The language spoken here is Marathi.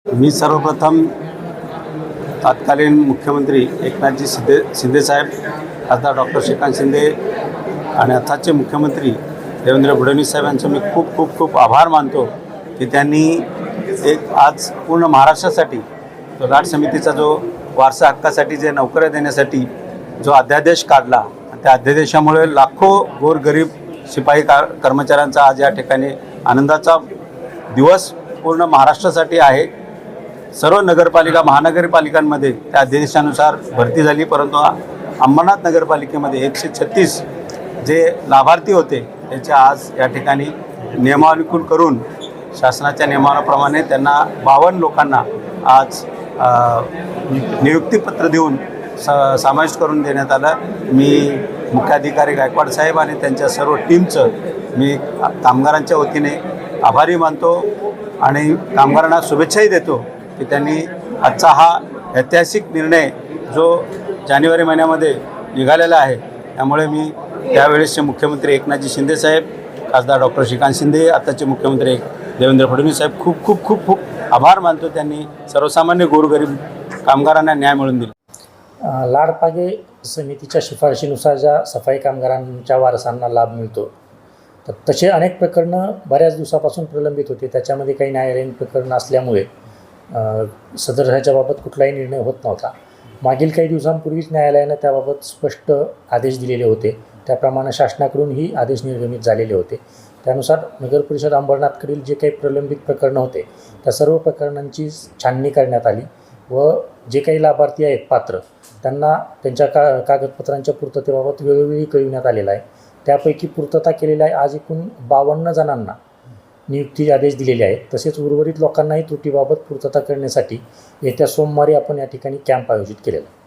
मी सर्वप्रथम तत्कालीन मुख्यमंत्री एकनाथजी शिंदेसाहेब, खासदार डॉक्टर श्रीकांत शिंदे आणि आताचे मुख्यमंत्री देवेंद्र फडणवीस साहेब यांचं मी खूप खूप खूप आभार मानतो की त्यांनी एक आज पूर्ण महाराष्ट्रासाठी तो लाट समितीचा जो वारसा हक्कासाठी जे नोकऱ्या देण्यासाठी जो अध्यादेश काढला, त्या अध्यादेशामुळे लाखो गोरगरीब शिपाई कर्मचाऱ्यांचा आज या ठिकाणी आनंदाचा दिवस पूर्ण महाराष्ट्रासाठी आहे। सर्व नगरपालिका महानगरपालिकांमध्ये त्या अध्यादेशानुसार भरती झाली, परंतु अंबरनाथ नगरपालिकेमध्ये 136 जे लाभार्थी होते त्याचे आज या ठिकाणी नियमावलीकून करून शासनाच्या नियमाप्रमाणे त्यांना 52 लोकांना आज नियुक्तीपत्र देऊन समाविष्ट करून देण्यात आलं। मी मुख्याधिकारी गायकवाड साहेब आणि त्यांच्या सर्व टीमचं मी कामगारांच्या वतीने आभारी मानतो आणि कामगारांना शुभेच्छाही देतो की त्यांनी आजचा हा ऐतिहासिक निर्णय जो जानेवारी महिन्यामध्ये निघालेला आहे, त्यामुळे मी त्यावेळेसचे मुख्यमंत्री एकनाथजी शिंदेसाहेब, खासदार डॉक्टर श्रीकांत शिंदे, आताचे मुख्यमंत्री देवेंद्र फडणवीस साहेब खूप खूप खूप खूप आभार मानतो। त्यांनी सर्वसामान्य गोरगरीब कामगारांना न्याय मिळवून दिला। लाडपागे समितीच्या शिफारशीनुसार ज्या सफाई कामगारांच्या वारसांना लाभ मिळतो, तर तसे अनेक प्रकरणं बऱ्याच दिवसापासून प्रलंबित होते। त्याच्यामध्ये काही न्यायालयीन प्रकरणं असल्यामुळे सदर ह्याच्याबाबत कुठलाही निर्णय होत नव्हता। मागील काही दिवसांपूर्वीच न्यायालयानं त्याबाबत स्पष्ट आदेश दिलेले होते, त्याप्रमाणे शासनाकडूनही आदेश निर्गमित झालेले होते। त्यानुसार नगरपरिषद अंबरनाथकडील जे काही प्रलंबित प्रकरणं होते त्या सर्व प्रकरणांची छाननी करण्यात आली व जे काही लाभार्थी आहेत पात्र त्यांना त्यांच्या कागदपत्रांच्या पूर्ततेबाबत वेळोवेळी कळविण्यात आलेलं आहे। त्यापैकी पूर्तता केलेल्या आहे आज एकूण 52 जणांना नियुक्ती आदेश दिलेले आहेत। तसेच उर्वरित लोकांनाही त्रुटीबाबत पूर्तता करण्यासाठी येत्या सोमवारी आपण या ठिकाणी कॅम्प आयोजित केलेला आहे।